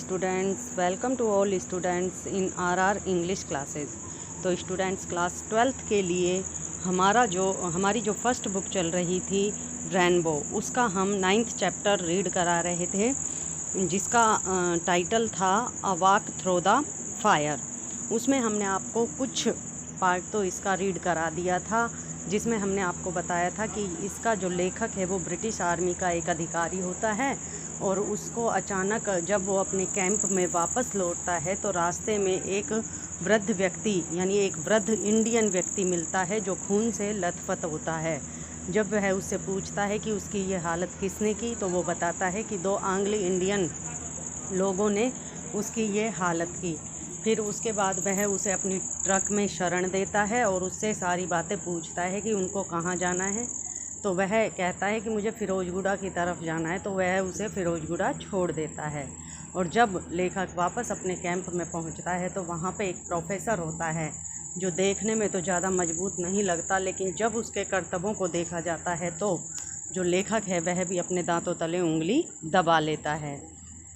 Students, welcome to all students in our English classes. तो students, class 12th के लिए हमारी जो फर्स्ट बुक चल रही थी रेनबो, उसका हम 9th चैप्टर रीड करा रहे थे, जिसका टाइटल था a walk through the fire. उसमें हमने आपको कुछ पार्ट तो इसका रीड करा दिया था, जिसमें हमने आपको बताया था कि इसका जो लेखक है वो ब्रिटिश आर्मी का एक अधिकारी होता है और उसको अचानक जब वो अपने कैंप में वापस लौटता है तो रास्ते में एक वृद्ध व्यक्ति यानी एक वृद्ध इंडियन व्यक्ति मिलता है जो खून से लथपथ होता है। जब वह उससे पूछता है कि उसकी ये हालत किसने की, तो वो बताता है कि 2 आंग्ल इंडियन लोगों ने उसकी ये हालत की। फिर उसके बाद वह उसे अपनी ट्रक में शरण देता है और उससे सारी बातें पूछता है कि उनको कहाँ जाना है। तो वह कहता है कि मुझे फिरोजगुड़ा की तरफ जाना है, तो वह उसे फिरोजगुड़ा छोड़ देता है। और जब लेखक वापस अपने कैंप में पहुंचता है तो वहाँ पे एक प्रोफेसर होता है जो देखने में तो ज़्यादा मजबूत नहीं लगता, लेकिन जब उसके करतबों को देखा जाता है तो जो लेखक है वह भी अपने दांतों तले उंगली दबा लेता है।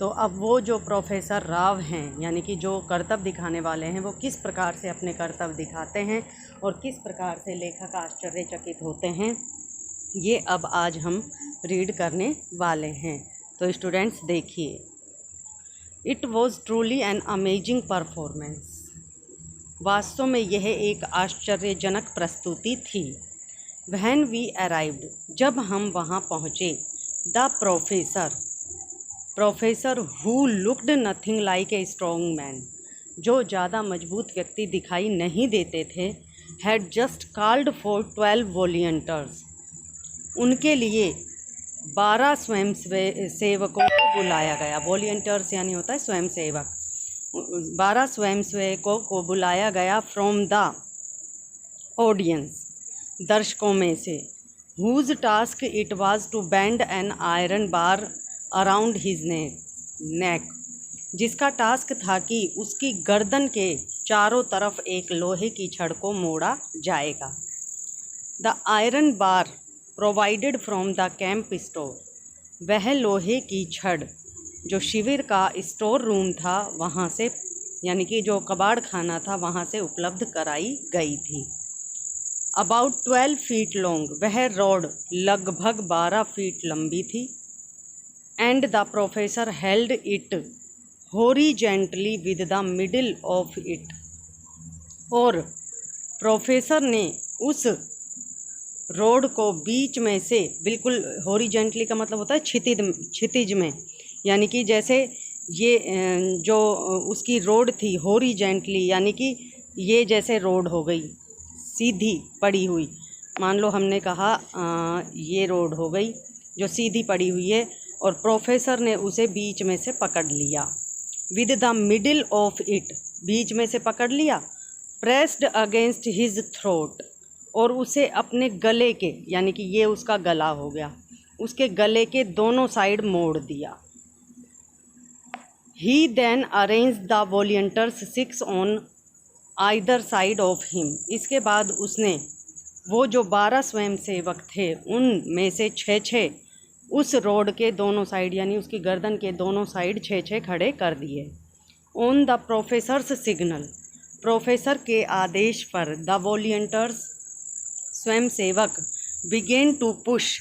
तो अब वो जो प्रोफेसर राव हैं, यानी कि जो करतब दिखाने वाले हैं, वो किस प्रकार से अपने करतब दिखाते हैं और किस प्रकार से लेखक आश्चर्यचकित होते हैं, ये अब आज हम रीड करने वाले हैं। तो स्टूडेंट्स देखिए, it was truly an amazing performance. वास्तव में यह एक आश्चर्यजनक प्रस्तुति थी। व्हेन वी अराइव्ड, जब हम वहाँ पहुँचे, the professor who looked nothing like a strong man, जो ज़्यादा मजबूत व्यक्ति दिखाई नहीं देते थे, had just called for 12 volunteers, उनके लिए 12 स्वयं सेवकों को बुलाया गया। वॉलंटियर्स यानी होता है स्वयं सेवक। 12 स्वयं सेवकों को बुलाया गया फ्रॉम द ऑडियंस, दर्शकों में से, whose task it was to bend an iron bar around his neck, जिसका टास्क था कि उसकी गर्दन के चारों तरफ एक लोहे की छड़ को मोड़ा जाएगा। The iron bar provided from the camp store, वह लोहे की छड़ जो शिविर का स्टोर रूम था वहाँ से, यानी कि जो कबाड़ खाना था वहाँ से उपलब्ध कराई गई थी। अबाउट 12 फीट लॉन्ग, वह रॉड लगभग 12 फीट लंबी थी। And the professor held it horizontally with the middle of it, और प्रोफेसर ने उस रोड को बीच में से बिल्कुल, हॉरिजेंटली का मतलब होता है क्षितिज में, यानी कि जैसे ये जो उसकी रोड थी हॉरिजेंटली, यानी कि ये जैसे रोड हो गई सीधी पड़ी हुई। मान लो हमने कहा ये रोड हो गई जो सीधी पड़ी हुई है, और प्रोफेसर ने उसे बीच में से पकड़ लिया। With the middle of it, बीच में से पकड़ लिया। प्रेस्ड अगेंस्ट हिज थ्रोट, और उसे अपने गले के, यानी कि ये उसका गला हो गया, उसके गले के दोनों साइड मोड़ दिया। He then arrange the volunteers 6 on either side of him, इसके बाद उसने वो जो 12 स्वयंसेवक थे उनमें से 6 उस रोड के दोनों साइड, यानी उसकी गर्दन के दोनों साइड 6 खड़े कर दिए। On the professors signal, professor के आदेश पर, द वॉलंटियर्स स्वयं सेवक बिगेन टू पुश,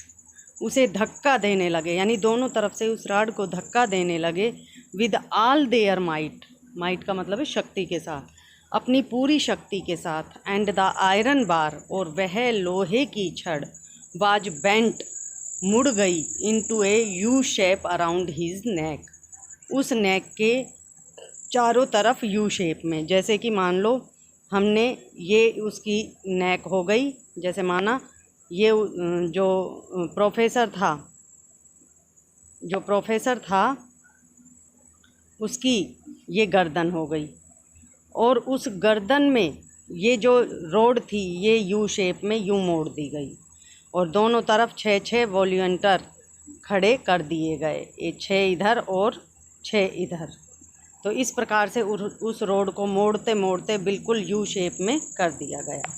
उसे धक्का देने लगे, यानी दोनों तरफ से उस रॉड को धक्का देने लगे। विद ऑल देयर माइट का मतलब है शक्ति के साथ, अपनी पूरी शक्ति के साथ। एंड द आयरन बार, और वह लोहे की छड़, वाज बेंट, मुड़ गई, into a U shape around his neck, उस नेक के चारों तरफ यू शेप में। जैसे कि मान लो हमने ये उसकी नेक हो गई, जैसे माना ये जो प्रोफेसर था उसकी ये गर्दन हो गई, और उस गर्दन में ये जो रोड थी ये यू शेप में यूँ मोड़ दी गई, और दोनों तरफ 6 वॉलंटियर खड़े कर दिए गए, ये 6 इधर और 6 इधर। तो इस प्रकार से उस रोड को मोड़ते मोड़ते बिल्कुल यू शेप में कर दिया गया।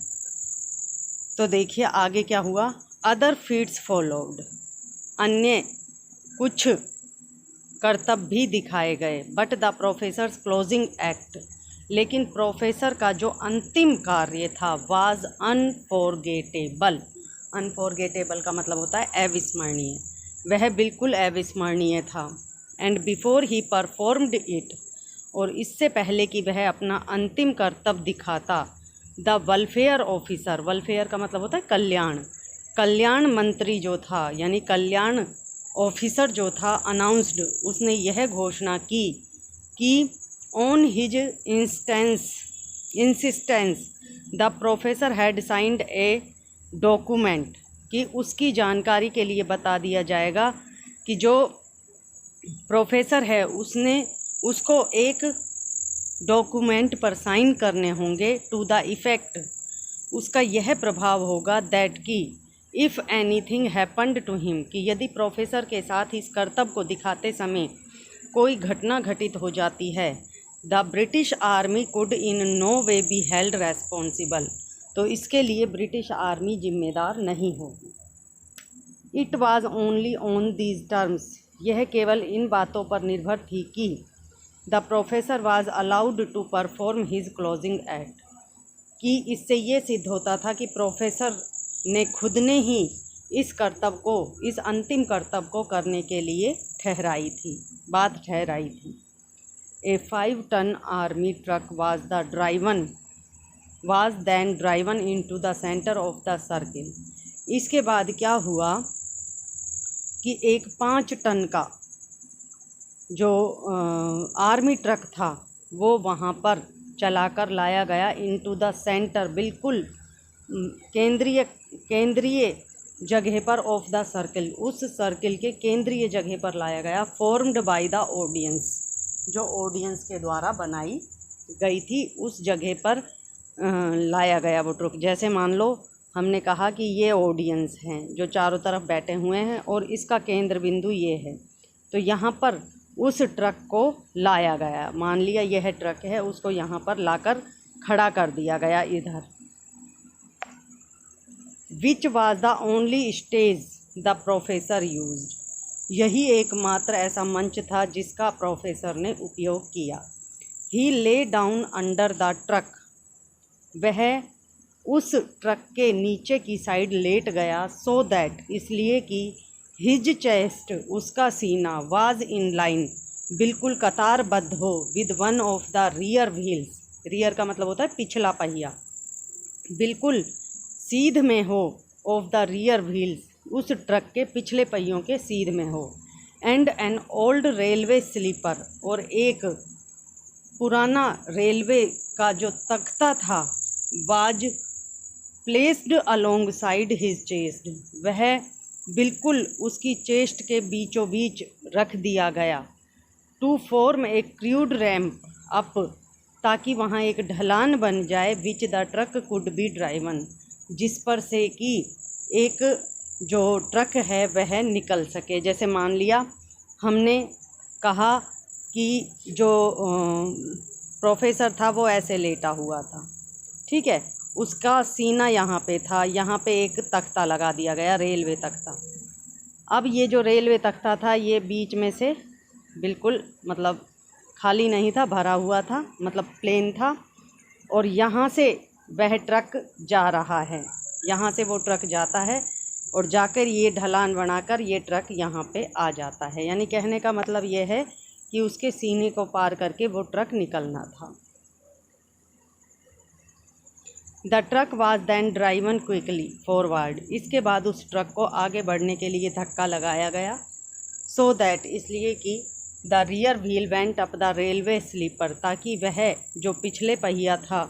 तो देखिए आगे क्या हुआ। अदर फीट्स फॉलोड, अन्य कुछ करतब भी दिखाए गए। But the professors closing act, लेकिन प्रोफेसर का जो अंतिम कार्य था वाज अनफॉरगेटेबल। अनफॉरगेटेबल का मतलब होता है अविस्मरणीय, वह बिल्कुल अविस्मरणीय था। And before he performed it, और इससे पहले कि वह अपना अंतिम कर्तव्य दिखाता, द वेलफेयर ऑफिसर, वेलफेयर का मतलब होता है कल्याण, कल्याण मंत्री जो था यानी कल्याण ऑफिसर जो था, अनाउंस्ड, उसने यह घोषणा की कि on his insistence the professor had signed a document, कि उसकी जानकारी के लिए बता दिया जाएगा कि जो प्रोफेसर है उसको एक डॉक्यूमेंट पर साइन करने होंगे, टू द इफ़ेक्ट, उसका यह प्रभाव होगा दैट कि if anything happened to him, कि यदि प्रोफेसर के साथ इस कर्तव्य को दिखाते समय कोई घटना घटित हो जाती है, the British army could in no way be held responsible, तो इसके लिए ब्रिटिश आर्मी जिम्मेदार नहीं होगी। It was only on these terms, यह केवल इन बातों पर निर्भर थी कि the professor was allowed to perform his closing act, कि इससे ये सिद्ध होता था कि प्रोफेसर ने खुद ने ही इस कर्तव्य को, इस अंतिम कर्तव्य को करने के लिए बात ठहराई थी। A 5 ton army truck was then driven into the centre of the circle. इसके बाद क्या हुआ कि एक 5 टन का जो आर्मी ट्रक था वो वहाँ पर चलाकर लाया गया, इनटू द सेंटर, बिल्कुल केंद्रीय जगह पर, ऑफ द सर्किल, उस सर्किल के केंद्रीय जगह पर लाया गया, फॉर्म्ड बाय द ऑडियंस, जो ऑडियंस के द्वारा बनाई गई थी, उस जगह पर लाया गया वो ट्रक। जैसे मान लो हमने कहा कि ये ऑडियंस हैं जो चारों तरफ बैठे हुए हैं और इसका केंद्र बिंदु ये है, तो यहाँ पर उस ट्रक को लाया गया, मान लिया यह ट्रक है, उसको यहाँ पर लाकर खड़ा कर दिया गया इधर। Which was the only stage the professor used, यही एकमात्र ऐसा मंच था जिसका प्रोफेसर ने उपयोग किया। ही lay down under the truck, वह उस ट्रक के नीचे की साइड लेट गया, सो दैट, इसलिए कि हिज चेस्ट, उसका सीना, वाज इन लाइन, बिल्कुल कतारबद्ध हो, with one of the rear wheels, rear का मतलब होता है पिछला पहिया, बिल्कुल सीध में हो, ऑफ द रियर व्हील्स, उस ट्रक के पिछले पहियों के सीध में हो, and an old railway sleeper, और एक पुराना रेलवे का जो तख्ता था, was placed alongside his chest, वह बिल्कुल उसकी चेस्ट के बीचों बीच रख दिया गया, to form a crude ramp up, ताकि वहाँ एक ढलान बन जाए, which the truck could be driven, जिस पर से कि एक जो ट्रक है वह निकल सके। जैसे मान लिया हमने कहा कि जो प्रोफेसर था वो ऐसे लेटा हुआ था, ठीक है, उसका सीना यहाँ पे था, यहाँ पे एक तख्ता लगा दिया गया, रेलवे तख्ता। अब ये जो रेलवे तख्ता था ये बीच में से बिल्कुल मतलब खाली नहीं था, भरा हुआ था, मतलब प्लेन था, और यहाँ से वह ट्रक जा रहा है, यहाँ से वो ट्रक जाता है और जाकर ये ढलान बनाकर ये ट्रक यहाँ पे आ जाता है। यानी कहने का मतलब ये है कि उसके सीने को पार करके वो ट्रक निकलना था। The truck was then driven quickly forward, इसके बाद उस ट्रक को आगे बढ़ने के लिए धक्का लगाया गया, सो दैट, इसलिए कि the rear wheel went up the railway sleeper, ताकि वह जो पिछले पहिया था,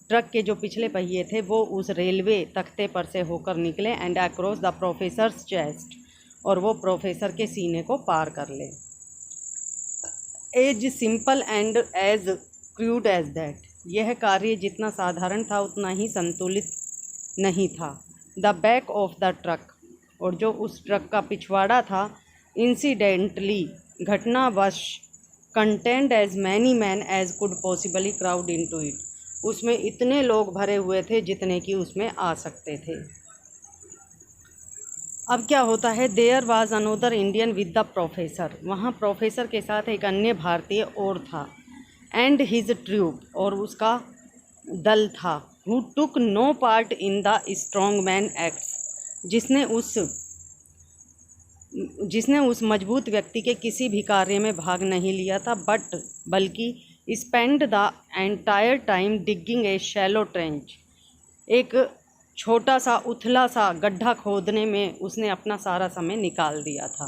ट्रक के जो पिछले पहिए थे वो उस रेलवे तख्ते पर से होकर निकले, and across the professor's chest, और वो प्रोफेसर के सीने को पार कर ले। As simple and as crude as that, यह कार्य जितना साधारण था उतना ही संतुलित नहीं था। The back of the truck, और जो उस ट्रक का पिछवाड़ा था, इंसिडेंटली, घटनावश, contained as many men as could possibly crowd into it, उसमें इतने लोग भरे हुए थे जितने कि उसमें आ सकते थे। अब क्या होता है, there was another Indian with the professor, वहाँ प्रोफेसर के साथ एक अन्य भारतीय और था, एंड हिज ट्रूप, और उसका दल था, who took no part in the strong man acts, जिसने उस मजबूत व्यक्ति के किसी भी कार्य में भाग नहीं लिया था, बल्कि spend the entire time digging A shallow trench, एक छोटा सा उथला सा गड्ढा खोदने में उसने अपना सारा समय निकाल दिया था।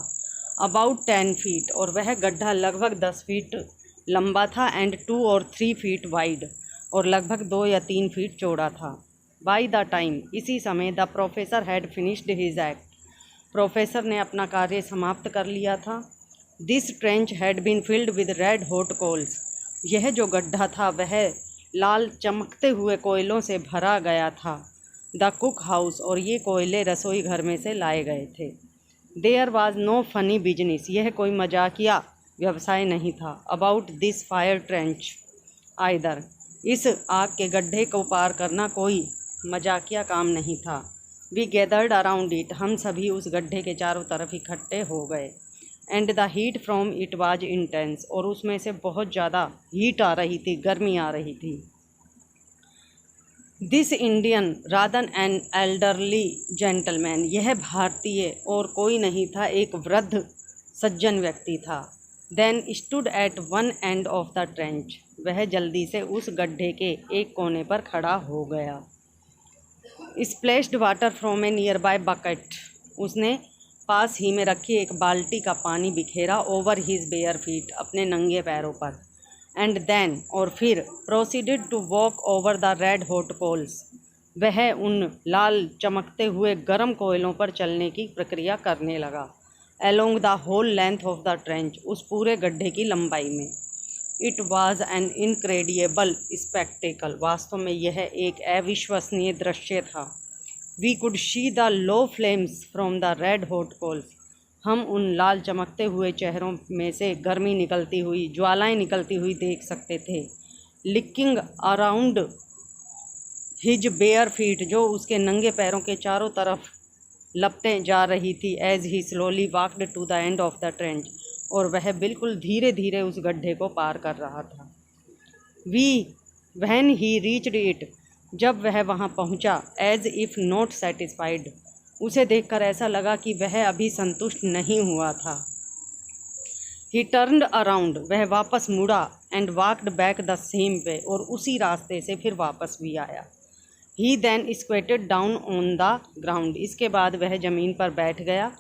अबाउट 10 फीट, और वह गड्ढा लगभग 10 फीट लंबा था, एंड 2 और 3 फीट वाइड, और लगभग 2 या 3 फीट चौड़ा था। बाय द टाइम, इसी समय, the professor had finished his act, professor ने अपना कार्य समाप्त कर लिया था। This trench had been filled with red hot coals, यह जो गड्ढा था वह लाल चमकते हुए कोयलों से भरा गया था। द कुक हाउस, और ये कोयले रसोई घर में से लाए गए थे। There was no funny business, यह कोई मजाकिया व्यवसाय नहीं था। About this fire trench either, इस आग के गड्ढे को पार करना कोई मजाकिया काम नहीं था। वी गैदर्ड अराउंड इट, हम सभी उस गड्ढे के चारों तरफ इकट्ठे हो गए। And the heat from it was intense, और उसमें से बहुत ज़्यादा हीट आ रही थी, गर्मी आ रही थी। This Indian rather an elderly gentleman, यह भारतीय और कोई नहीं था, एक वृद्ध सज्जन व्यक्ति था। Then stood at one end of the trench, वह जल्दी से उस गड्ढे के एक कोने पर खड़ा हो गया। Splashed water from a nearby bucket, उसने पास ही में रखी एक बाल्टी का पानी बिखेरा। ओवर हिज बेयर फीट, अपने नंगे पैरों पर। एंड देन, और फिर, proceeded to walk over the red hot coals, वह उन लाल चमकते हुए गर्म कोयलों पर चलने की प्रक्रिया करने लगा। Along the whole length of the trench, उस पूरे गड्ढे की लंबाई में। It was an incredible spectacle, वास्तव में यह एक अविश्वसनीय दृश्य था। We could see the low flames from the red hot coals, हम उन लाल चमकते हुए चेहरों में से गर्मी निकलती हुई, ज्वालाएं निकलती हुई देख सकते थे। Licking around his bare feet, जो उसके नंगे पैरों के चारों तरफ लपटें जा रही थी। As he slowly walked to the end of the trench, और वह बिल्कुल धीरे धीरे उस गड्ढे को पार कर रहा था। व्हेन ही रीच्ड इट, जब वह वहाँ पहुँचा, एज इफ़ नॉट सेटिस्फाइड, उसे देखकर ऐसा लगा कि वह अभी संतुष्ट नहीं हुआ था। ही टर्न्ड अराउंड, वह वापस मुड़ा। And walked back the same way, और उसी रास्ते से फिर वापस भी आया। He then squatted down on the ground, इसके बाद वह ज़मीन पर बैठ गया।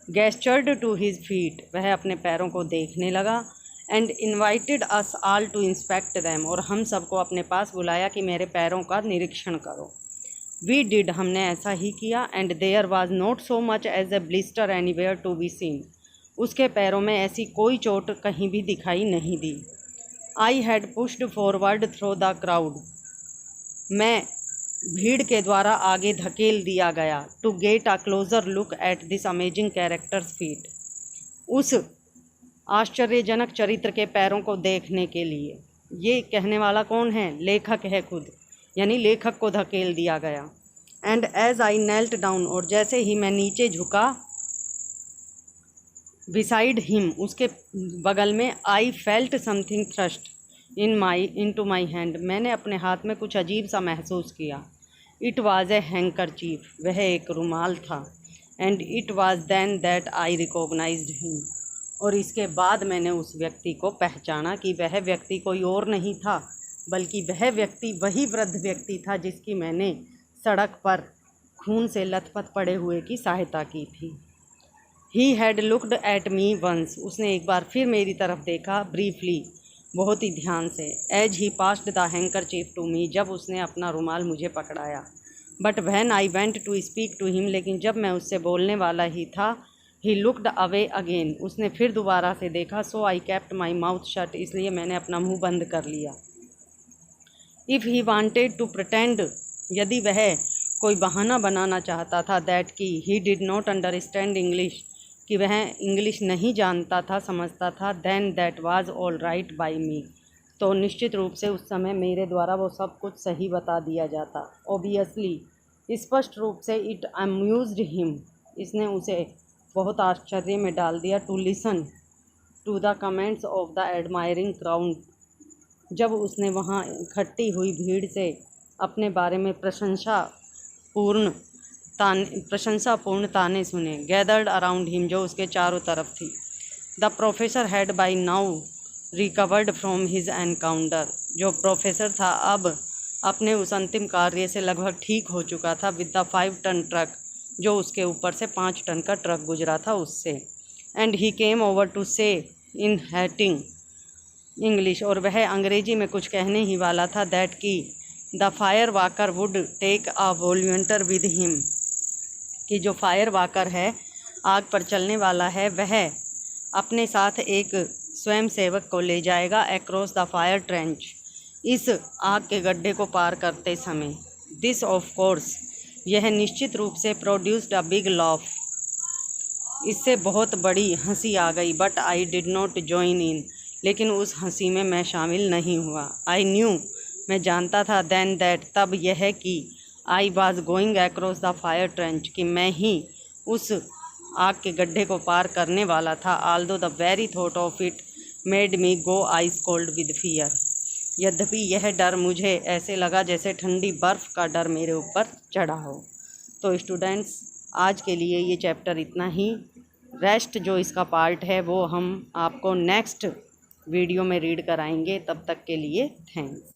गेस्चर्ड टू हिज फीट, वह अपने पैरों को देखने लगा। And invited us all to inspect them, और हम सबको अपने पास बुलाया कि मेरे पैरों का निरीक्षण करो। वी डिड, हमने ऐसा ही किया। And there was not so much as a blister anywhere to be seen, उसके पैरों में ऐसी कोई चोट कहीं भी दिखाई नहीं दी। I had pushed forward through the crowd, मैं भीड़ के द्वारा आगे धकेल दिया गया। To get a closer look at this amazing character's feet, उस आश्चर्यजनक चरित्र के पैरों को देखने के लिए। ये कहने वाला कौन है? लेखक है खुद, यानी लेखक को धकेल दिया गया। And as I knelt down, और जैसे ही मैं नीचे झुका, बिसाइड हिम, उसके बगल में, I felt something thrust into my hand, मैंने अपने हाथ में कुछ अजीब सा महसूस किया। इट वाज ए हैंकरचीफ, वह एक रुमाल था। And it was then that I recognised him, और इसके बाद मैंने उस व्यक्ति को पहचाना कि वह व्यक्ति कोई और नहीं था, बल्कि वह व्यक्ति वही वृद्ध व्यक्ति था जिसकी मैंने सड़क पर खून से लथपथ पड़े हुए की सहायता की थी। He had looked at me once, उसने एक बार फिर मेरी तरफ देखा, ब्रीफली, बहुत ही ध्यान से। As he passed the handkerchief to me, जब उसने अपना रुमाल मुझे पकड़ाया। But when I went to speak to him, लेकिन जब मैं उससे बोलने वाला ही था, ही लुक्ड अवे अगेन, उसने फिर दोबारा से देखा। So I kept my mouth shut, इसलिए मैंने अपना मुंह बंद कर लिया। If he wanted to pretend, यदि वह कोई बहाना बनाना चाहता था, दैट कि he did not understand English, कि वह इंग्लिश नहीं जानता था, समझता था, then that was all right by me, तो निश्चित रूप से उस समय मेरे द्वारा वो सब कुछ सही बता दिया जाता। ऑब्वियसली, स्पष्ट रूप से, इट अम्यूज्ड हिम, इसने उसे बहुत आश्चर्य में डाल दिया। To listen to the comments of the admiring crowd, जब उसने वहाँ इकट्ठी हुई भीड़ से अपने बारे में प्रशंसापूर्ण ताने सुने। गैदर्ड अराउंड हिम, जो उसके चारों तरफ थी। The professor had by now recovered from his encounter, जो प्रोफेसर था अब अपने उस अंतिम कार्य से लगभग ठीक हो चुका था। विद द 5 टन ट्रक, जो उसके ऊपर से 5 टन का ट्रक गुजरा था उससे। And he came over to say in हैटिंग English, और वह अंग्रेजी में कुछ कहने ही वाला था। दैट की the fire walker would take a volunteer with him, कि जो फायर वाकर है, आग पर चलने वाला है, वह अपने साथ एक स्वयंसेवक को ले जाएगा। अक्रॉस द फायर ट्रेंच, इस आग के गड्ढे को पार करते समय। दिस ऑफ कोर्स, यह निश्चित रूप से प्रोड्यूस्ड अ बिग लाफ, इससे बहुत बड़ी हंसी आ गई। But I did not join in, लेकिन उस हंसी में मैं शामिल नहीं हुआ। आई न्यू, मैं जानता था। देन दैट, तब यह कि I was going across the fire trench, कि मैं ही उस आग के गड्ढे को पार करने वाला था। Aldous the very thought of it made me go ice cold with fear, यद्यपि यह डर मुझे ऐसे लगा जैसे ठंडी बर्फ़ का डर मेरे ऊपर चढ़ा हो। तो स्टूडेंट्स, आज के लिए ये चैप्टर इतना ही। रेस्ट जो इसका पार्ट है वो हम आपको नेक्स्ट वीडियो में रीड कराएंगे। तब तक के लिए थैंक्स।